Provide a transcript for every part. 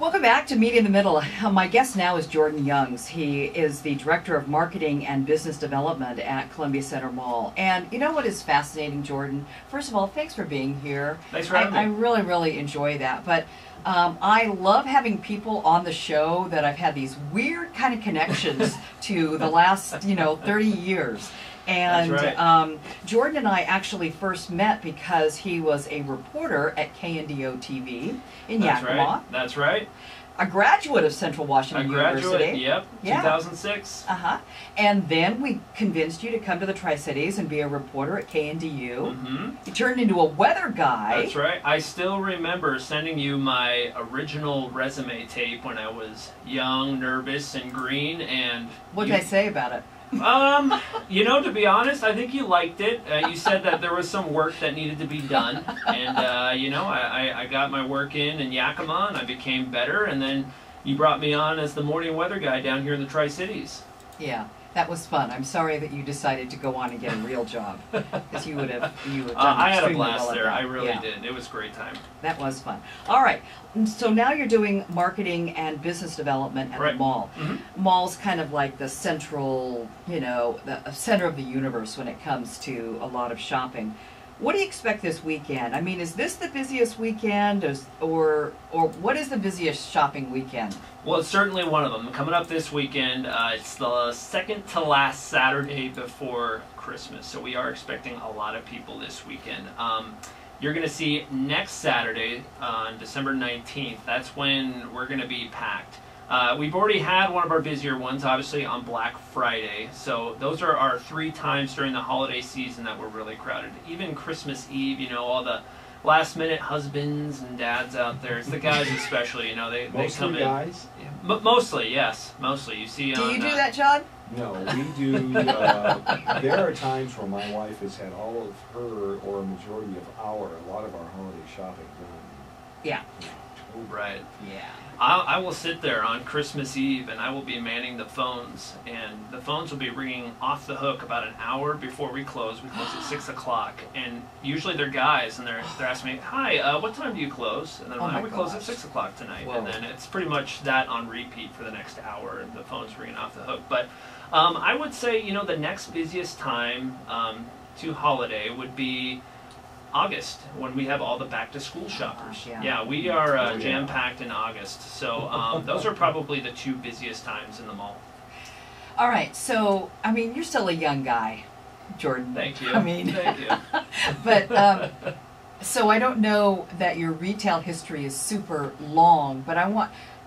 Welcome back to Meet in the Middle. My guest now is Jordan Youngs. He is the Director of Marketing and Business Development at Columbia Center Mall. And you know what is fascinating, Jordan? First of all, thanks for being here. Thanks for having me. I really, really enjoy that. But I love having people on the show that I've had these weird kind of connections to the last, 30 years. And That's right. Jordan and I actually first met because he was a reporter at KNDO TV in Yakima. Right. That's right. A graduate of Central Washington University. Yep, yeah. 2006. And then we convinced you to come to the Tri-Cities and be a reporter at KNDU. Mm-hmm. You turned into a weather guy. That's right. I still remember sending you my original resume tape when I was young, nervous, and green. And what did I say about it? To be honest, I think you liked it. You said that there was some work that needed to be done, and I got my work in Yakima, and I became better, and then you brought me on as the morning weather guy down here in the Tri-Cities. Yeah, that was fun. I'm sorry that you decided to go on and get a real job, because you would have done I had a extremely blast well there. at that. I really did. It was a great time. That was fun. All right. So now you're doing marketing and business development at the mall. Mm-hmm. Mall's kind of like the central, the center of the universe when it comes to a lot of shopping. What do you expect this weekend? I mean, is this the busiest weekend, or what is the busiest shopping weekend? Well, it's certainly one of them. Coming up this weekend, it's the second to last Saturday before Christmas, so we are expecting a lot of people this weekend. You're going to see next Saturday on December 19th. That's when we're going to be packed. We've already had one of our busier ones, obviously, on Black Friday. So those are our 3 times during the holiday season that we're really crowded. Even Christmas Eve, all the last-minute husbands and dads out there. It's the guys especially, they come in. Guys? Mostly, yes. Mostly. You see. Do you do that, John? No, we do. There are times where my wife has had all of her, or a majority of a lot of our holiday shopping done. Yeah. Right. Yeah. I will sit there on Christmas Eve and I will be manning the phones, and the phones will be ringing off the hook about an hour before we close. We close at 6 o'clock, and usually they're guys, and they're asking me, "Hi, what time do you close?" And then we close at 6 o'clock tonight. Whoa. And then it's pretty much that on repeat for the next hour, and the phone's ringing off the hook. But I would say, the next busiest time to holiday would be August, when we have all the back-to-school shoppers. Yeah, we are jam-packed in August. So those are probably the 2 busiest times in the mall. All right, so, you're still a young guy, Jordan. Thank you. Thank you. But, so I don't know that your retail history is super long, but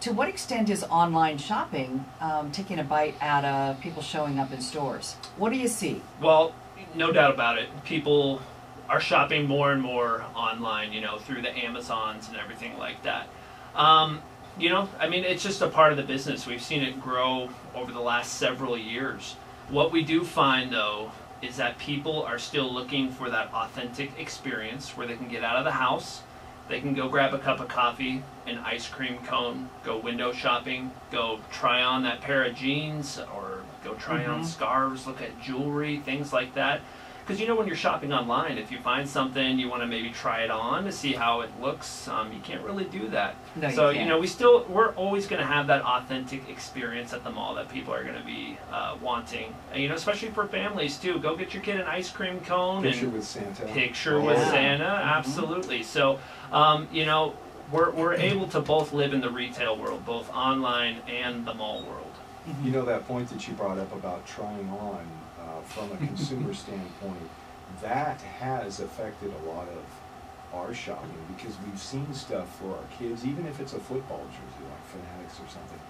to what extent is online shopping taking a bite out of people showing up in stores? What do you see? Well, no doubt about it. People are shopping more and more online, through the Amazons and everything like that. It's just a part of the business. We've seen it grow over the last several years. What we do find, though, is that people are still looking for that authentic experience where they can get out of the house, they can go grab a cup of coffee, an ice cream cone, go window shopping, go try on that pair of jeans, or go try on scarves, look at jewelry, things like that. Because when you're shopping online, if you find something, you want to maybe try it on to see how it looks. You can't really do that. No, so you can't. We're always going to have that authentic experience at the mall that people are going to be wanting. And, especially for families too. Go get your kid an ice cream cone. Picture with Santa. Picture with Santa, absolutely. So we're able to both live in the retail world, both online and the mall world. That point that you brought up about trying on. From a consumer standpoint, that has affected a lot of our shopping, because we've seen stuff for our kids, even if it's a football jersey like Fanatics or something.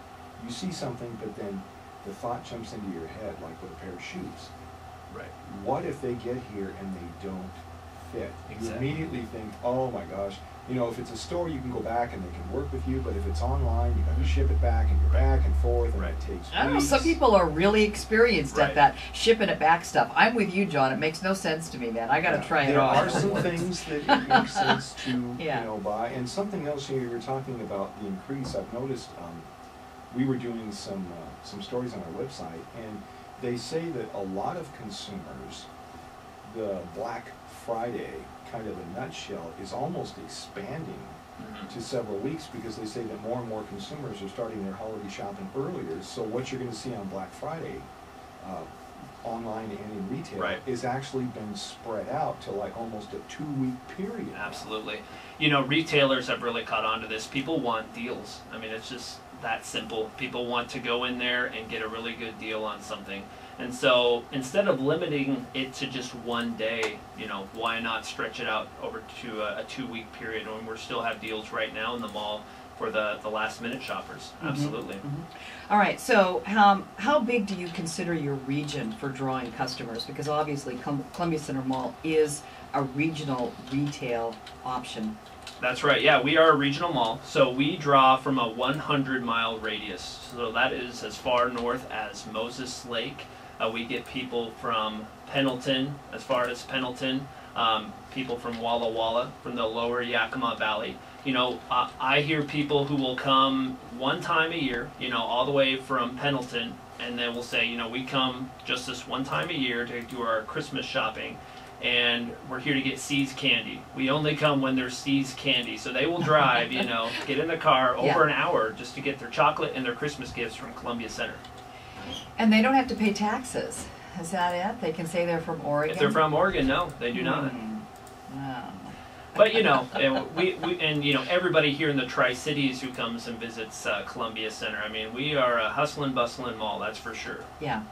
You see something, but then the thought jumps into your head, like with a pair of shoes. Right. What if they get here and they don't fit? Exactly. You immediately think, oh my gosh. If it's a store, you can go back and they can work with you, but if it's online, you got to ship it back, and you're back and forth, and it takes weeks. I don't know, some people are really experienced at that shipping it back stuff. I'm with you, John. It makes no sense to me, man. I got to try it on. There are some things that it makes sense to buy, and something else you were talking about the increase. I've noticed we were doing some stories on our website, and they say that a lot of consumers, the Black Friday kind of a nutshell, is almost expanding to several weeks, because they say that more and more consumers are starting their holiday shopping earlier. So what you're going to see on Black Friday, online and in retail, Right. is actually been spread out to like almost a 2-week period. Absolutely. You know, retailers have really caught on to this. People want deals. I mean, it's just that simple. People want to go in there and get a really good deal on something. And so instead of limiting it to just one day, you know, why not stretch it out over to a 2-week period when we still have deals right now in the mall for the last minute shoppers? Absolutely. All right, so how big do you consider your region for drawing customers? Because obviously Columbia Center Mall is a regional retail option. That's right. Yeah, we are a regional mall, so we draw from a 100-mile radius. So that is as far north as Moses Lake. We get people from Pendleton, as far as Pendleton, people from Walla Walla, from the lower Yakima Valley. You know, I hear people who will come one time a year, you know, all the way from Pendleton, and they will say, you know, we come just this one time a year to do our Christmas shopping, and we're here to get See's candy. We only come when there's See's candy. So they will drive, you know, get in the car over an hour just to get their chocolate and their Christmas gifts from Columbia Center. And they don't have to pay taxes. Is that it? They can say they're from Oregon? If they're from Oregon, no, they do not. Wow. But you know, and you know, everybody here in the Tri-Cities who comes and visits Columbia Center. I mean, we are a hustling, bustling mall, that's for sure. Yeah.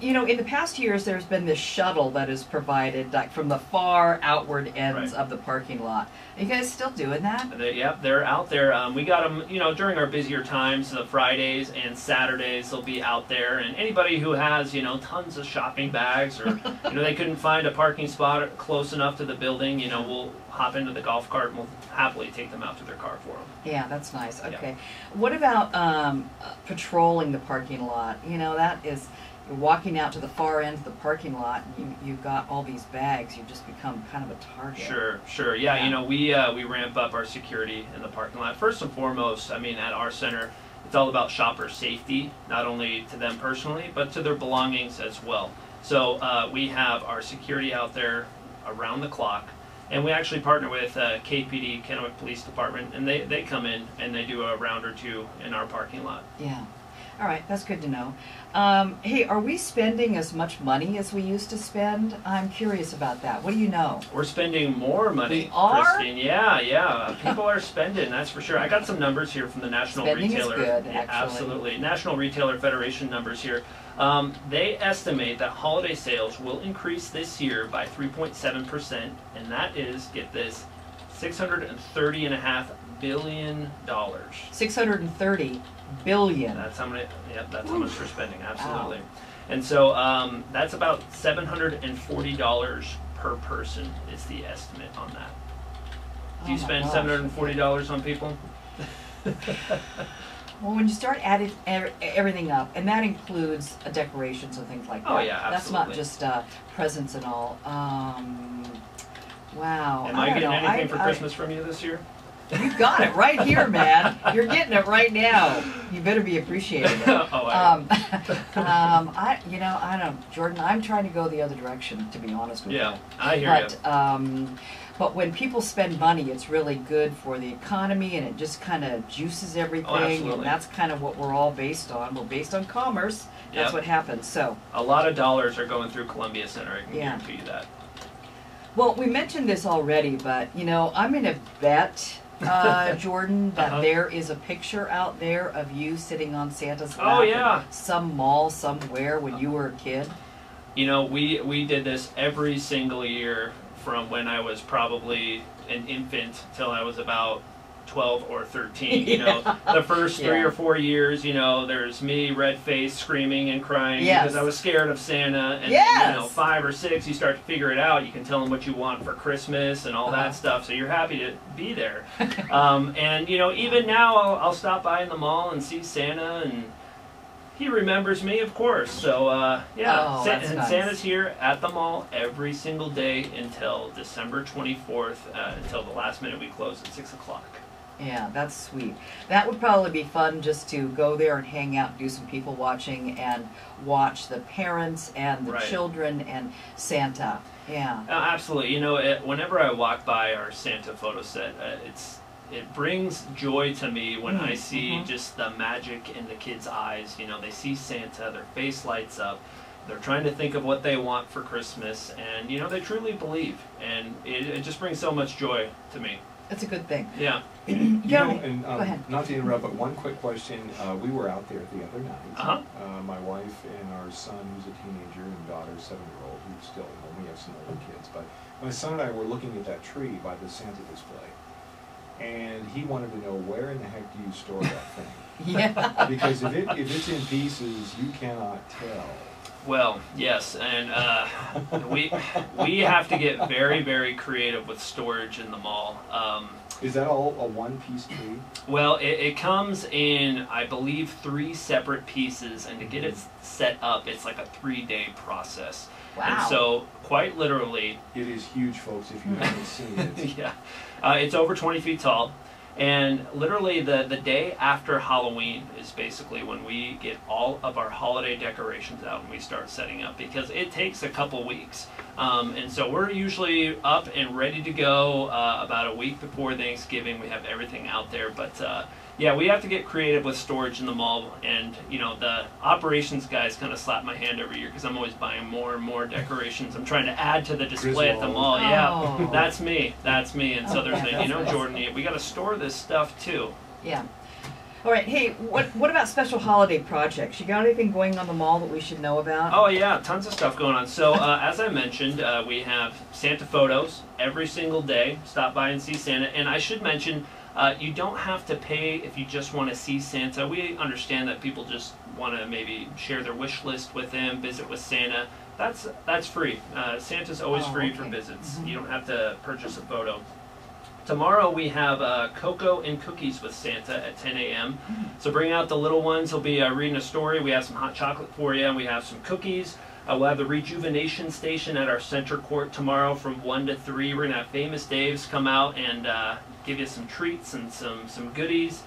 You know, in the past years, there's been this shuttle that is provided like from the far outward ends of the parking lot. Are you guys still doing that? Yep, they're out there. We got them, you know, during our busier times, the Fridays and Saturdays, they'll be out there. And anybody who has, you know, tons of shopping bags, or you know, they couldn't find a parking spot close enough to the building, you know, we'll hop into the golf cart and we'll happily take them out to their car for them. Yeah, that's nice. Okay. What about patrolling the parking lot? You know, that is, you're walking out to the far end of the parking lot, and you've got all these bags. You've just become kind of a target. Sure. Yeah, you know, we ramp up our security in the parking lot. First and foremost, I mean, at our center, it's all about shopper safety, not only to them personally, but to their belongings as well. So we have our security out there around the clock. And we actually partner with KPD, Kennewick Police Department, and they come in and they do a round or two in our parking lot. Yeah. All right, that's good to know. Hey, are we spending as much money as we used to spend? I'm curious about that. What do you know? We're spending more money, we are? Christine. Yeah. People are spending, that's for sure. I got some numbers here from the National Spending Retailer. Is good, yeah, actually. Absolutely. National Retailer Federation numbers here. They estimate that holiday sales will increase this year by 3.7%, and that is, get this, $630.5 billion. 630 billion. That's how many. Yep, that's how much we're spending. Absolutely. Wow. And so that's about $740 per person is the estimate on that. Do you spend $740 on people? Well, when you start adding everything up, and that includes decorations and things like that. Oh yeah, absolutely. That's not just presents and all. Wow. Am I getting anything for Christmas from you this year? You got it right here, man. You're getting it right now. You better be appreciating it. I don't, Jordan. I'm trying to go the other direction, to be honest with you. Yeah, I hear you. But when people spend money, it's really good for the economy, and it just kind of juices everything. And that's kind of what we're all based on. We're based on commerce. That's what happens. So a lot of dollars are going through Columbia Center. I can guarantee you that. Well, we mentioned this already, but you know, I'm going to bet. Jordan, that there is a picture out there of you sitting on Santa's lap at some mall somewhere when you were a kid. You know, we did this every single year from when I was probably an infant till I was about 12 or 13. You know, the first 3 or 4 years, you know, there's me, red face, screaming and crying because I was scared of Santa. And then, you know, 5 or 6, you start to figure it out. You can tell them what you want for Christmas and all that stuff. So you're happy to be there. And, you know, even now I'll stop by in the mall and see Santa, and he remembers me, of course. So, nice. Santa's here at the mall every single day until December 24th, until the last minute we close at 6 o'clock. Yeah, that's sweet. That would probably be fun, just to go there and hang out, do some people watching, and watch the parents and the children and Santa. Yeah. Absolutely. You know, whenever I walk by our Santa photo set, it brings joy to me when I see Mm-hmm. just the magic in the kids' eyes. You know, they see Santa, their face lights up. They're trying to think of what they want for Christmas, and you know, they truly believe, and it just brings so much joy to me. It's a good thing. Yeah. You know, Jeremy, and go ahead. not to interrupt, but one quick question. We were out there the other night. Uh-huh. My wife and our son, who's a teenager, and daughter, 7-year-old, who's still at home. We have some older kids, but my son and I were looking at that tree by the Santa display, and he wanted to know, where in the heck do you store that thing? Yeah. Because if it's in pieces, you cannot tell. Well, yes, and we have to get very, very creative with storage in the mall. Is that all a one-piece tree? Well, it comes in, I believe, 3 separate pieces, and to get it set up, it's like a 3-day process. Wow. And so, quite literally, It is huge, folks, if you haven't seen it. yeah, it's over 20 feet tall. And literally the day after Halloween is basically when we get all of our holiday decorations out and we start setting up, because it takes a couple weeks. And so we're usually up and ready to go about a week before Thanksgiving. We have everything out there. But yeah, we have to get creative with storage in the mall. And, you know, the operations guys kind of slap my hand every year because I'm always buying more and more decorations. I'm trying to add to the display at the mall. Yeah, Oh. that's me. That's me. And so Oh, there's yeah, a, you know, that's nice. Jordan, we got to store this stuff too. Yeah. All right. Hey, what about special holiday projects? You got anything going on the mall that we should know about? Oh yeah, tons of stuff going on. So as I mentioned, we have Santa photos every single day. Stop by and see Santa. And I should mention, you don't have to pay if you just want to see Santa. We understand that people just want to maybe share their wish list with him, visit with Santa. That's free. Santa's always Oh, free for okay. visits. Mhm. You don't have to purchase a photo. Tomorrow we have cocoa and cookies with Santa at 10 a.m. So bring out the little ones. He'll be reading a story. We have some hot chocolate for you, and we have some cookies. We'll have the rejuvenation station at our center court tomorrow from 1 to 3. We're going to have Famous Dave's come out and give you some treats and some goodies,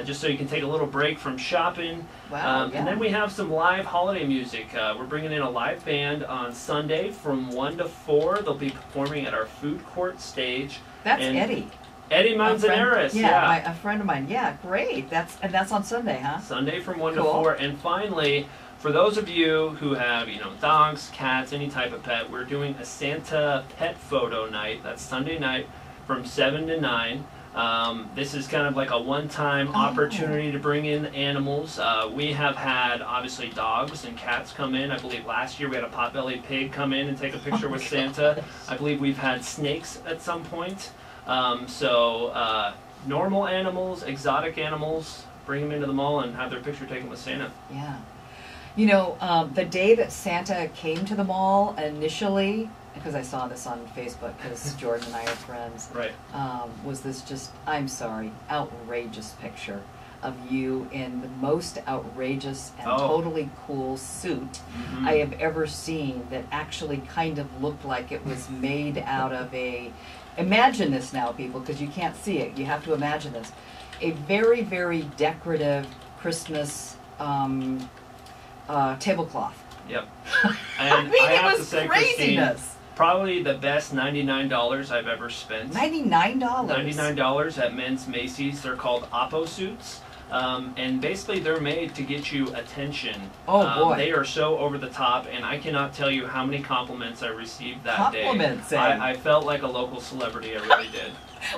just so you can take a little break from shopping. Wow. Yeah. And then we have some live holiday music. We're bringing in a live band on Sunday from 1 to 4. They'll be performing at our food court stage. That's and Eddie. Eddie A friend- Manzanares, Yeah, a friend of mine. Yeah, great. That's on Sunday, huh? Sunday from 1 to Cool. 4. And finally, for those of you who have, you know, dogs, cats, any type of pet, we're doing a Santa pet photo night. That's Sunday night from 7 to 9. This is kind of like a one-time opportunity to bring in animals. We have had, obviously, dogs and cats come in. I believe last year we had a potbelly pig come in and take a picture with Santa. I believe we've had snakes at some point. Normal animals, exotic animals, bring them into the mall and have their picture taken with Santa. Yeah. You know, the day that Santa came to the mall initially, because I saw this on Facebook, because Jordan and I are friends, Right. was this just, I'm sorry, outrageous picture of you in the most outrageous and Oh. totally cool suit Mhm. I have ever seen that actually kind of looked like it was made out of a, imagine this now, people, because you can't see it, you have to imagine this, a very, very decorative Christmas tablecloth. Yep. I And mean, I it have to was say, Christine, craziness. probably the best $99 I've ever spent. $99. $99 at men's Macy's. They're called Oppo suits. And basically they're made to get you attention. Oh, boy. They are so over the top, and I cannot tell you how many compliments I received that day. Compliments, eh? I felt like a local celebrity, I really did.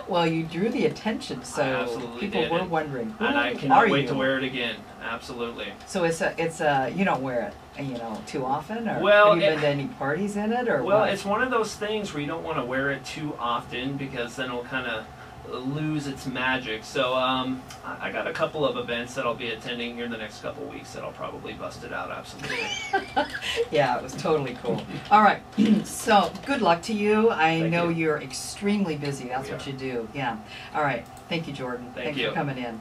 Well, you drew the attention, so I absolutely people did, were and- wondering, who And I are cannot wait you? to wear it again. Absolutely. So it's a you don't wear it, you know, too often, or Well, have you it- been to any parties in it, or Well, what? it's one of those things where you don't want to wear it too often because then it'll kind of lose its magic. So I got a couple of events that I'll be attending here in the next couple of weeks that I'll probably bust it out, absolutely. Yeah, it was totally cool. All right, so good luck to you. I Thank know you. you're extremely busy. That's We what are. you do. Yeah. All right. Thank you, Jordan. Thank Thanks you. for coming in.